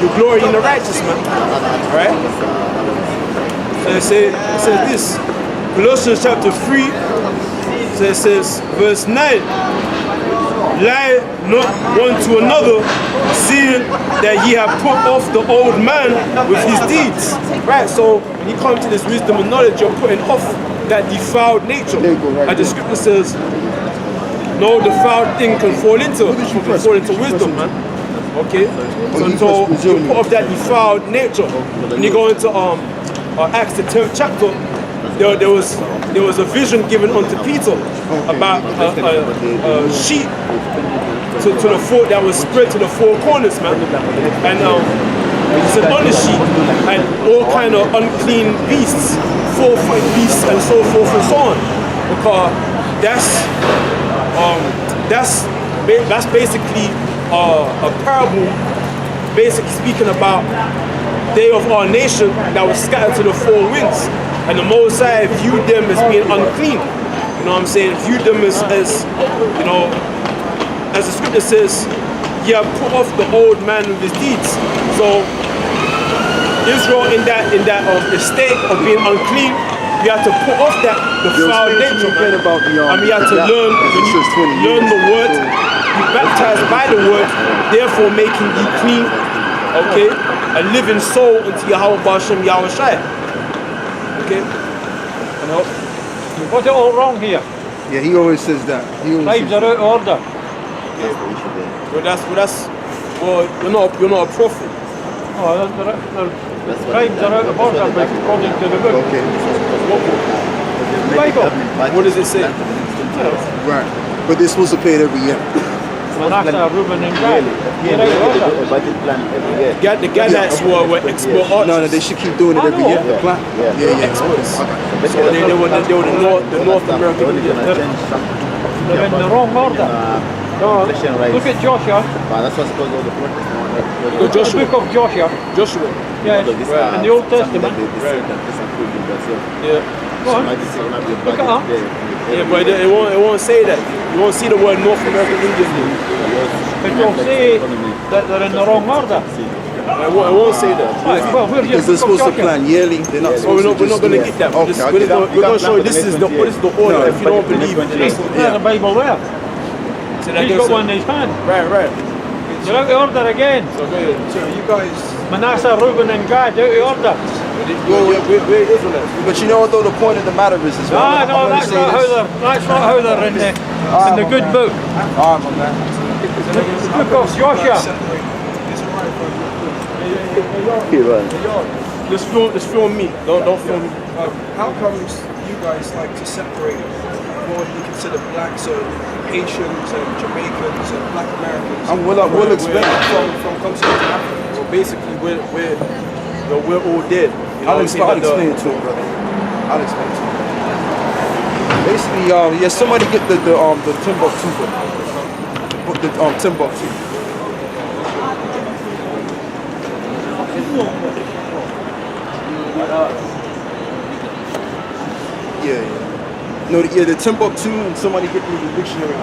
you glory in the righteous man. Right? So it says this. Colossians chapter 3. So it says, verse 9. Lie not one to another, seeing that ye have put off the old man with his deeds. Right, so when you come to this wisdom and knowledge, you're putting off that defiled nature. And the scripture says, no defiled thing can fall into wisdom, man. Okay? So you put off that defiled nature. When you go into Acts the 10th chapter, there was a vision given unto Peter about a sheet to the four that was spread to the four corners, man. And he said on the sheet and all kind of unclean beasts, 4-foot beasts and so forth and so on. Because that's basically a parable, basically speaking about they of our nation that was scattered to the four winds. And the Mosai viewed them as being unclean. You know what I'm saying? Viewed them as you know, as the scripture says, ye have put off the old man with his deeds. So Israel in that state of being unclean, you have to put off that foul nature. And we have to learn the word, be baptized by the word, therefore making you clean, okay? A living soul unto Yahweh Bashem Yahweh Shai. Okay? And you got it all wrong here. Yeah, he always says that. Tribes are out of order. Well, you're not a prophet. Oh, the tribes are out of order according to the book. Okay. Bible. What does it say? Right. But they're supposed to pay it every year. Manasseh, Reuben, and Gad. They're out of order. A budget plan every year. The Gadites were export artists. No, they should keep doing it every year. The plan. Yeah. Exports. So they were the North American Indians. They're in the wrong order. No, look at Joshua. That's what's called all the protest. Go Joshua. The book of Joshua. Joshua. Yeah, in the Old Testament. Yeah. Go on. Look at that. Yeah, but it won't say that. You won't see the word North American Indian. It will say that they're in the wrong order. It won't say that. Well, we're here. Because they're supposed to plan yearly. They're not supposed We're not going to get that. We're going to show you this is the order. If you don't believe it, There's the Bible there. He's got one in his hand. Right. You're out of order again. So you guys, Manasseh, Reuben, and Gad, out of order. we're Israelites. But you know what though, the point of the matter is No, that's not how they're in the good book. Alright, my man. The book of Joshua. Just film me. Don't film me. How comes you guys like to separate what would be considered blacks and Haitians and Jamaicans and Black Americans? And we'll explain from continental Africa. So basically, we're all dead. You know I'll what I'm explain saying? it to him, brother. I'll explain it to him. Basically, somebody get the Timbuktu book. Put the Timbuktu. Yeah. No, the Timbuktu, and somebody get me the dictionary.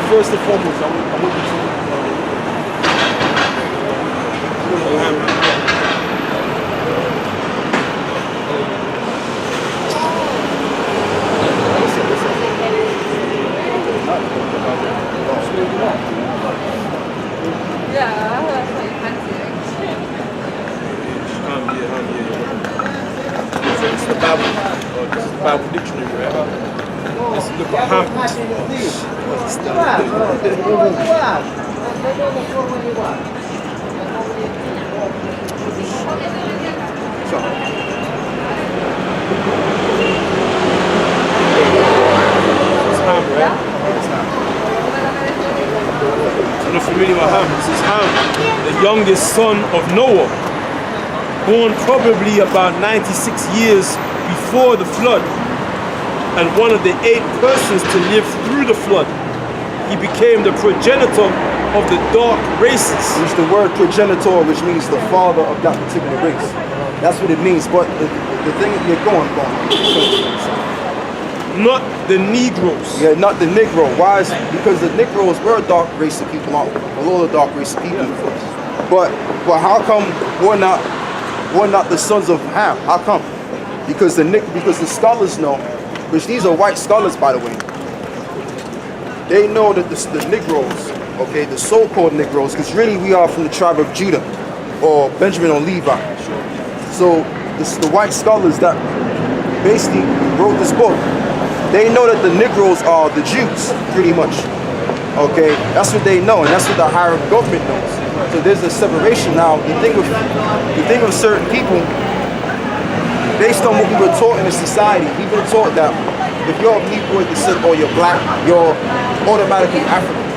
First and foremost, I want you to It's the Bible dictionary, right? Let's look at I'm not familiar with Ham. This is Ham, the youngest son of Noah, born probably about 96 years before the flood, and one of the 8 persons to live through the flood. He became the progenitor of the dark races. It's the word progenitor, which means the father of that particular race. That's what it means. But the thing is, you're going. Not the Negroes. Yeah, not the Negro. Why? Because the Negroes were a dark race of people, a lot of dark race of people. But how come we're not the sons of Ham? How come? Because the scholars know, which these are white scholars, by the way. They know that the Negroes, okay, the so-called Negroes, because really we are from the tribe of Judah, or Benjamin or Levi. So the white scholars that basically wrote this book, they know that the Negroes are the Jews, pretty much. Okay, that's what they know, and that's what the higher government knows. So there's a separation now. The thing with certain people, based on what we were taught in the society, we've been taught that if you're of Negro descent or you're black, you're automatically African.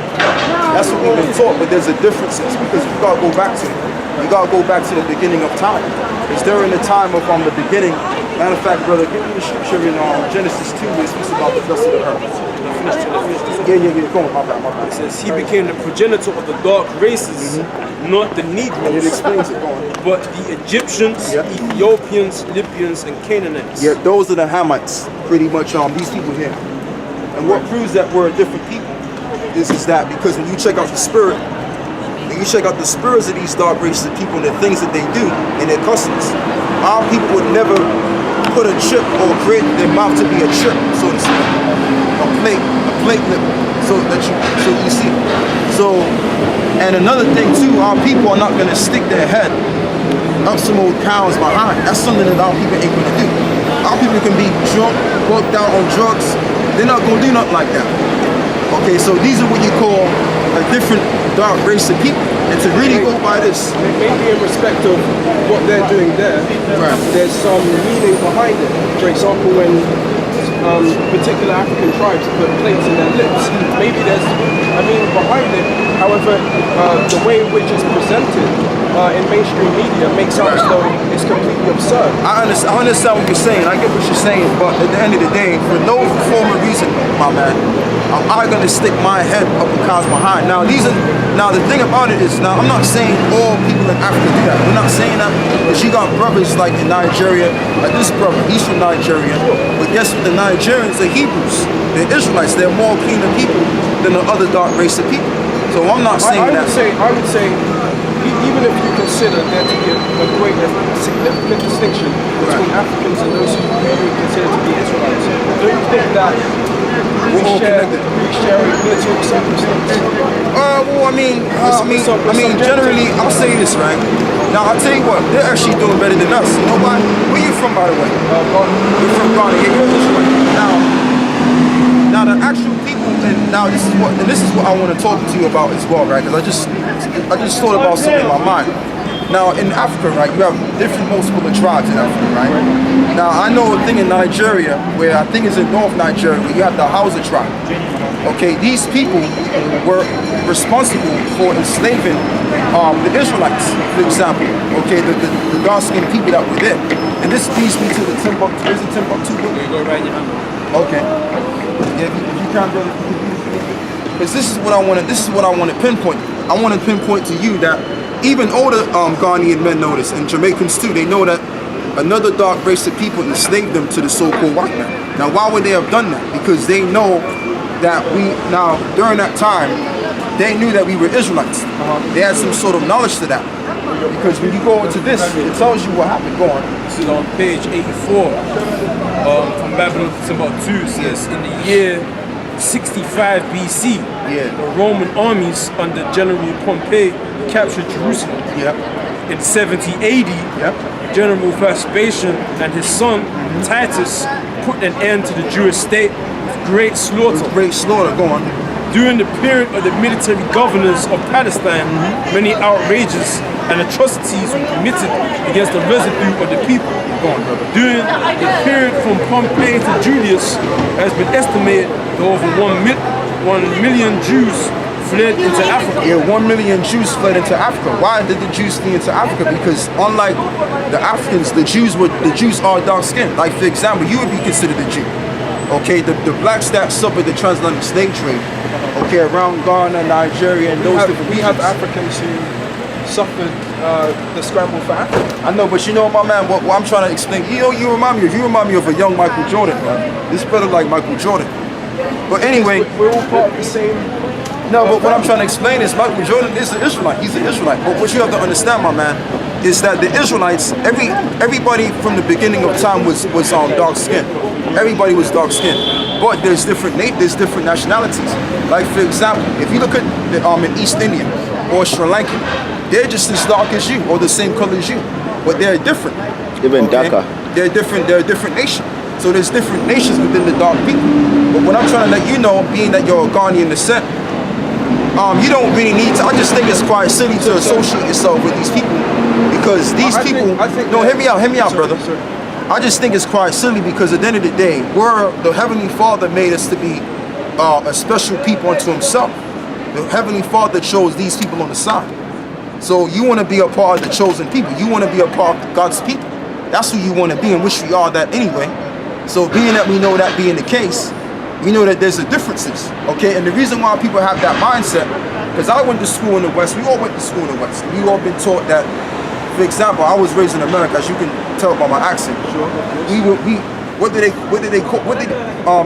That's what we've been taught, but there's a difference because you gotta go back to it. You gotta go back to the beginning of time. It's during the time of the beginning. Matter of fact, brother, give me the scripture in Genesis 2 where it speaks about the dust of the earth. Yeah, go on, my bad. It says he became the progenitor of the dark races, not the Negroes. And it explains it, go on. But the Egyptians, Ethiopians, Libyans, and Canaanites. Yeah, those are the Hamites, pretty much, these people here. And what proves that we're a different people is that because when you check out the spirit, when you check out the spirits of these dark races of people and the things that they do and their customs, our people would never put a chip or create their mouth to be a chip, so to speak. A plate lip, so you see. So, and another thing too, our people are not gonna stick their head up some old cows behind. That's something that our people ain't gonna do. Our people can be drunk, bugged out on drugs. They're not gonna do nothing like that. Okay, so these are what you call a different dark race of people. And to really go by this, maybe in respect of what they're doing there, there's some meaning behind it. For example, when particular African tribes put plates in their lips, maybe there's a meaning behind it. However, the way in which it's presented in mainstream media makes out as though it's completely absurd. I understand what you're saying. I get what you're saying, but at the end of the day, for no form of reason, my man, I'm gonna stick my head up a cow's behind. Now the thing about it is, now I'm not saying all people in Africa do that. We're not saying that, because you got brothers like in Nigeria, like this brother, he's from Nigeria. But guess what? The Nigerians, the Hebrews, the Israelites, they're more cleaner people than the other dark race of people. So I'm not saying that. I would say, even if you consider there to be a great, significant distinction between Africans and those who you consider to be Israelites, don't you think that we share a military circumstance? Well, I mean, generally, I'll say this, right? Now, I'll tell you what, they're actually doing better than us. You know why? Where you from, by the way? You're from Ghana. Yeah, you're Israelite. Now, the actual people, and this is what I want to talk to you about as well, right? Because I just thought about something in my mind. Now, in Africa, right, you have different multiple tribes in Africa, right? Now, I know a thing in Nigeria, where I think it's in North Nigeria, where you have the Hausa tribe. Okay, these people were responsible for enslaving the Israelites, for example. Okay, the dark-skinned people that were there. And this leads me to the Timbuktu. Is it Timbuktu? Go right your hand. Okay. Yeah, if you can, brother. Because this is what I want to pinpoint. I want to pinpoint to you that even older Ghanaian men know this, and Jamaicans too. They know that another dark race of people enslaved them to the so-called white man. Now, why would they have done that? Because they know that during that time, they knew that we were Israelites. They had some sort of knowledge to that. Because when you go into this, it tells you what happened. Go on. This is on page 84 from Babylon to Timbuktu. It says, in the year 65 BC, the Roman armies under General Pompey captured Jerusalem. In 70 AD, General Vespasian and his son Titus put an end to the Jewish state with great slaughter. Go on. During the period of the military governors of Palestine, many outrages and atrocities were committed against the residue of the people. During the period from Pompey to Julius, it has been estimated that over 1 million Jews fled into Africa. Yeah, 1 million Jews fled into Africa. Why did the Jews flee into Africa? Because unlike the Africans, the Jews are dark skinned. Like, for example, you would be considered a Jew. Okay, the blacks that suffered the transatlantic slave trade, okay, around Ghana, Nigeria, and those different regions. We have Africans who suffered the scramble for Africa. I know, but you know, my man, what I'm trying to explain, you remind me of a young Michael Jordan, man. This brother like Michael Jordan. But anyway, We're all part of the same. no, but what I'm trying to explain is Michael Jordan is an Israelite. He's an Israelite. But what you have to understand, my man, is that the Israelites, everybody from the beginning of time was dark skinned. Everybody was dark skinned. But there's different nationalities. Like for example, if you look at an East Indian or Sri Lankan, they're just as dark as you or the same color as you, but they're different. Even darker. They're different. They're a different nation. So there's different nations within the dark people. But what I'm trying to let you know, being that you're a Ghanaian descent, you don't really need to. I just think it's quite silly to associate yourself with these people because these people. No, hear me out, brother. Sorry. I just think it's quite silly because at the end of the day, the Heavenly Father made us to be a special people unto Himself. The Heavenly Father chose these people on the side. So you want to be a part of the chosen people. You want to be a part of God's people. That's who you want to be, and which we are that anyway. So being that we know that being the case, we know that there's a differences, okay? And the reason why people have that mindset, because I went to school in the West, we all went to school in the West. We all been taught that, for example, I was raised in America, as you can tell by my accent. Sure.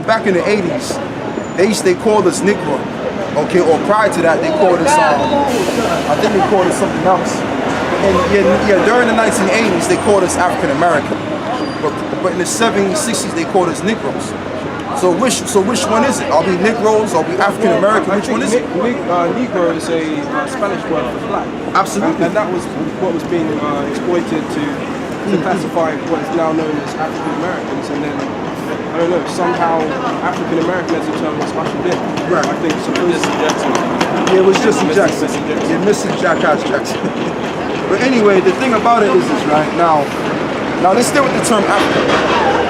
Back in the 80s, they called us Negro, okay? Or prior to that, they called us, I think they called us something else. And during the 1980s, they called us African American. But in the 70s, 60s, they called us Negroes. So which one is it? Are we Negroes? Are we African American? Which one is it? Negro is a Spanish word for black. Absolutely. And that was what was being exploited to classify what is now known as African Americans. And then, I don't know, somehow African American as a term was ushered in. Right. I think supposedly Jackson. Yeah, it was Jesse Jackson. Yeah, Mr. Jackass Jackson. But anyway, the thing about it is right now let's stay with the term Africa.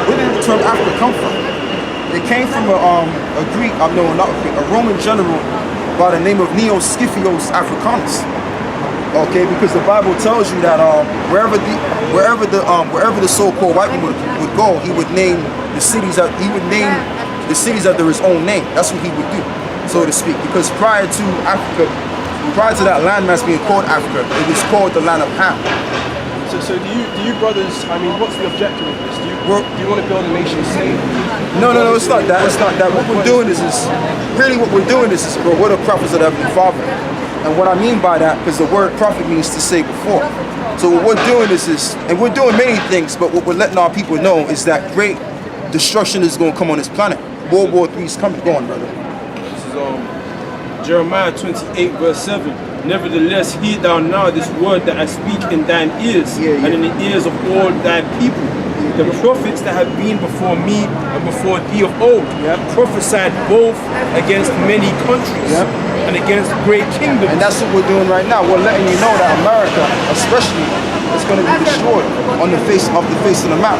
Where did the term Africa come from? It came from a Greek, not a Greek, a Roman general by the name of Neo-Sciphios Africanus. Okay, because the Bible tells you that wherever the so-called white man would go, he would name the cities after his own name. That's what he would do, so to speak. Because prior to that landmass being called Africa, it was called the land of Ham. So do you brothers, I mean, what's the objective of this? Do you want to build a nation state? No, it's not that. It's not that. What we're doing is bro, we're the prophets of the Heavenly Father. And what I mean by that, because the word prophet means to say before. So what we're doing is, and we're doing many things, but what we're letting our people know is that great destruction is going to come on this planet. World War III is coming. Go on, brother. This is Jeremiah 28 verse 7. Nevertheless, hear thou now this word that I speak in thine ears, and in the ears of all thy people. The prophets that have been before me and before thee of old prophesied both against many countries and against great kingdoms. And that's what we're doing right now. We're letting you know that America, especially, is going to be destroyed on the face of the map.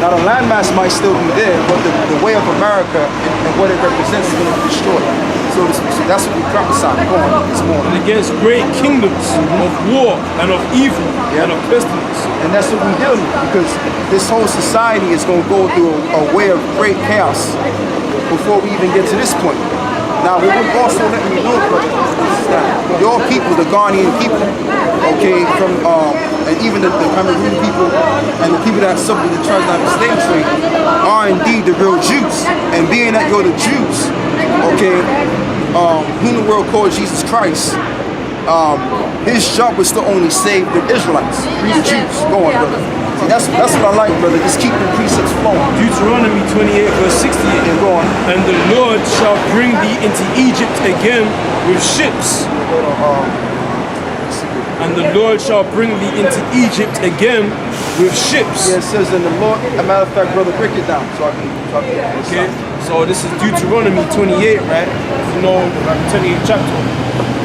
Now the landmass might still be there, but the way of America and what it represents is going to be destroyed. So that's what we prophesied this morning. And against great kingdoms of war and of evil and of pestilence. And that's what we're dealing with, because this whole society is going to go through a way of great chaos before we even get to this point. Now, what we're also letting you know, brother, is that your people, the Ghanaian people, okay, and even the Cameroon people and the people that suffer the transatlantic slave trade are indeed the real Jews. And being that you're the Jews, okay, whom the world calls Jesus Christ, his job was to only save the Israelites, the Jews. Go on, brother. See, that's what I like, brother. Just keep the precepts flowing. Deuteronomy 28 verse 68. And go on. And the Lord shall bring thee into Egypt again with ships. And the Lord shall bring thee into Egypt again with ships. Yeah, it says in the Lord. As a matter of fact, brother, break it down so I can okay. So this is Deuteronomy 28, right? You know, 28th chapter.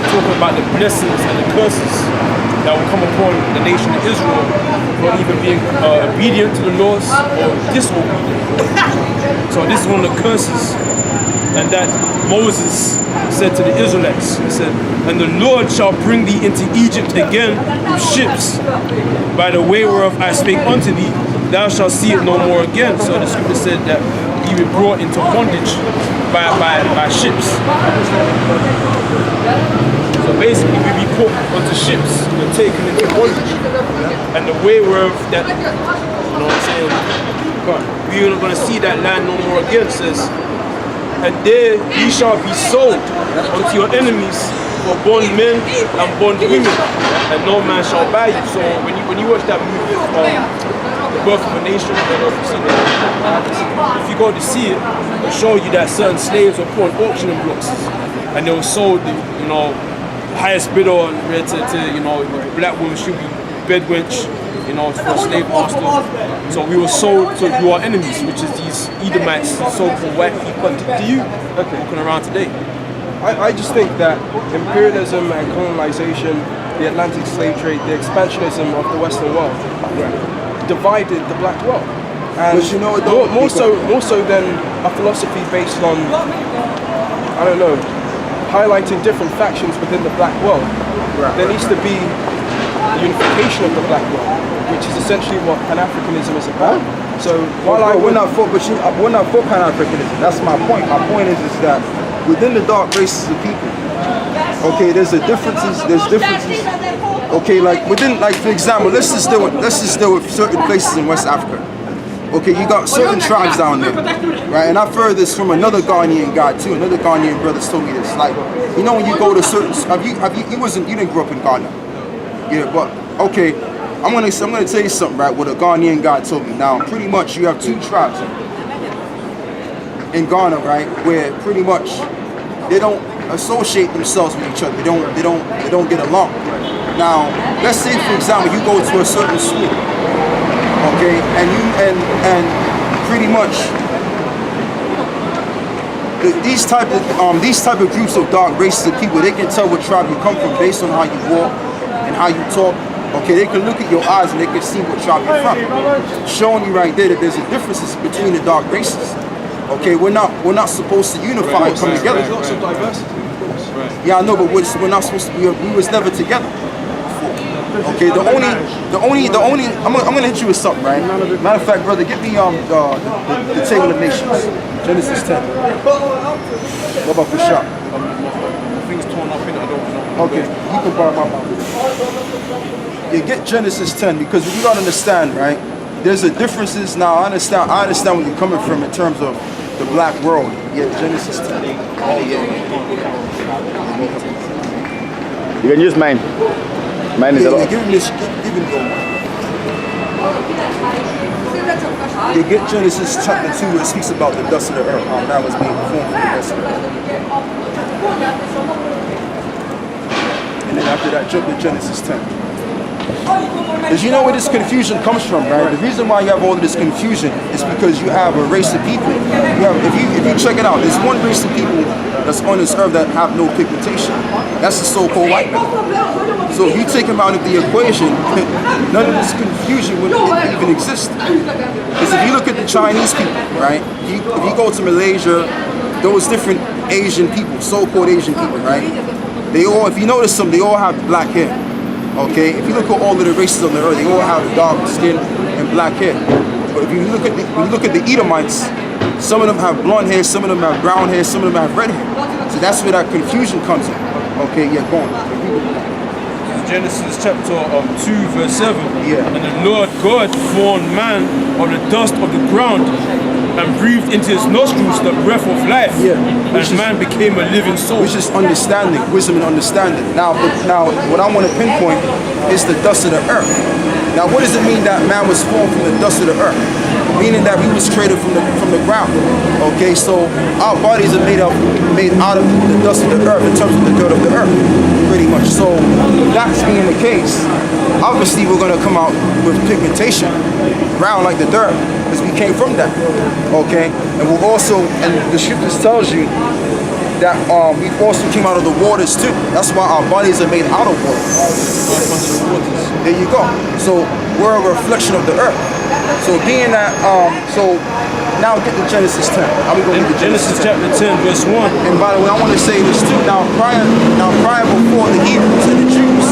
We're talking about the blessings and the curses that will come upon the nation of Israel for either being obedient to the laws or disobedient. So this is one of the curses, and that Moses said to the Israelites. He said, and the Lord shall bring thee into Egypt again with ships, by the way whereof I spake unto thee, thou shalt see it no more again. So the scripture said that basically we're brought into bondage by ships. So basically we be put onto ships and taken into bondage. And the wayward that, you know what I'm saying, we're not going to see that land no more again, says. And there ye shall be sold unto your enemies for bondmen and bondwomen, and no man shall buy you. So when you watch that movie, The Birth of a Nation, I don't know if you've seen that. If you go to see it, it'll show you that certain slaves were put on auction blocks, and they were sold, you know, highest bidder on you know, black woman should be bed wench, you know, for a slave master. So we were sold to our enemies, which is these Edomites, so-called white people. Do you walking around today? I just think that imperialism and colonization, the Atlantic slave trade, the expansionism of the Western world divided the black world. And But you know, more so than a philosophy based on, I don't know, highlighting different factions within the black world. There needs to be the unification of the black world, which is essentially what Pan-Africanism is about. So while we're not for Pan-Africanism. That's my point. My point is that within the dark races of people, okay, there's differences. Okay, like within, like for example, let's just deal with certain places in West Africa. Okay, you got certain tribes down there, right? And I've heard this from another Ghanaian guy too. Another Ghanaian brother told me this. Like, you know, when you go to certain, you didn't grow up in Ghana, yeah, but okay. I'm gonna tell you something, right? What a Ghanaian guy told me. Now, pretty much, you have two tribes in Ghana, right? Where pretty much they don't associate themselves with each other. They don't get along. Now, let's say, for example, you go to a certain school, okay, and pretty much these type of groups of dark races of people, they can tell what tribe you come from based on how you walk and how you talk. Okay, they can look at your eyes and they can see what tribe you're from, showing you right there that there's a differences between the dark races. Okay, we're not supposed to unify and come together. There's lots of diversity, of course. Right. Yeah, I know, but we're not supposed to be. We was never together. Okay, the only I'm gonna hit you with something, right? Matter of fact, brother, get me the Table of Nations, Genesis 10. What about the shop? Things torn up in it, I don't know. Okay, you can borrow my Bible. Yeah, get Genesis 10 because you gotta understand, right? There's a differences now. I understand where you're coming from in terms of the black world. Yeah, Genesis 10. Oh yeah. You can use mine. Mine is a lot. Give him this. Give him the. You get Genesis chapter 2 where it speaks about the dust of the earth, how man was being formed from the dust of the earth. And then after that, jump to Genesis 10. Because you know where this confusion comes from, right? The reason why you have all of this confusion is because you have a race of people. If you check it out, there's one race of people that's on this earth that have no pigmentation. That's the so-called white man. So if you take them out of the equation, none of this confusion would even exist. Because if you look at the Chinese people, right? If you go to Malaysia, those different Asian people, so-called Asian people, right? They all, if you notice them, they all have black hair. Okay, if you look at all of the races on the earth, they all have dark skin and black hair. But if you look at the Edomites, some of them have blonde hair, some of them have brown hair, some of them have red hair. So that's where that confusion comes in. Okay, yeah, go on. Genesis chapter 2 verse 7. Yeah. And the Lord God formed man of the dust of the ground and breathed into his nostrils the breath of life. Yeah. And man became a living soul. Which is understanding, wisdom and understanding. Now what I want to pinpoint is the dust of the earth. Now what does it mean that man was formed from the dust of the earth? Meaning that we was created from the ground. Okay, so our bodies are made out of the dust of the earth in terms of the dirt of the earth, pretty much. So that's being the case, obviously we're gonna come out with pigmentation, brown like the dirt, because we came from that. Okay, and we'll also, and the scriptures tells you that we also came out of the waters too. That's why our bodies are made out of water. There you go. So we're a reflection of the earth. So being that, so now get to Genesis 10. How we going to Genesis chapter 10 verse 1. And by the way, I want to say this too. Now prior before the Hebrews and the Jews,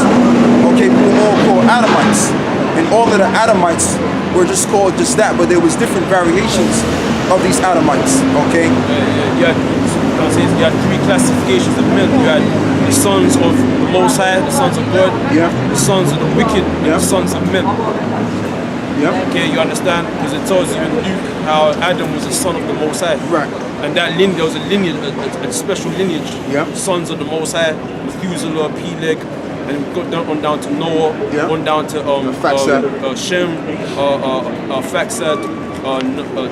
okay, we were all called Adamites. And all of the Adamites were just called just that, but there was different variations of these Adamites. Okay. You had three classifications of men. You had the sons of the Most High, the sons of God, Yeah. the sons of the wicked, and Yeah. the sons of men. Yeah. Okay, you understand? Because it tells you in Luke how Adam was the son of the Most High. Right. And that lineage, there was a lineage, a special lineage. Yeah. Sons of the Most High, Methuselah, Peleg, and we got down to Noah, Yeah. on down to Faxad. Shem, Faxad,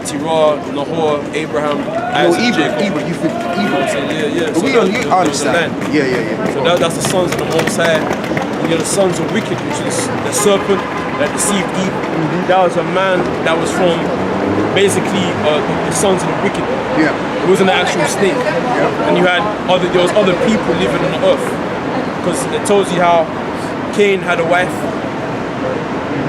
Terah, Nahor, Abraham, No, Isaac, evil, Jacob. evil. You think You know evil. what I'm saying? Yeah, yeah. But we there was understand. the land. Yeah. So that's the sons of the Most High. And you're the sons of wicked, which is the serpent that deceived Eve. That was a man that was from basically the sons of the wicked. Yeah. It wasn't an actual snake. And there was other people living on the earth. Because it tells you how Cain had a wife.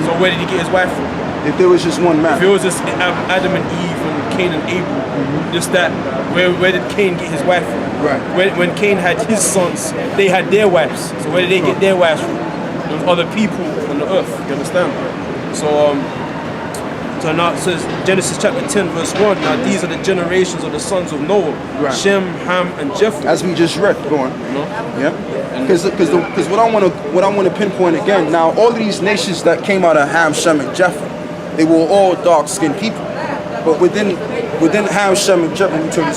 So where did he get his wife from? If there was just one If it man. was just Adam and Eve and Cain and Abel, just that, where did Cain get his wife from? Right. When Cain had his sons, they had their wives. So where did they get their wives from? There was other people on the earth, you understand? So now it says, Genesis chapter 10 verse 1, now these are the generations of the sons of Noah, Right. Shem, Ham, and Japheth. As we just read. Go on. You know? Yeah. Because what I want to pinpoint again. Now, all of these nations that came out of Ham, Shem, and Japheth, they were all dark-skinned people. But within Ham, Shem, and Japheth, let me turn this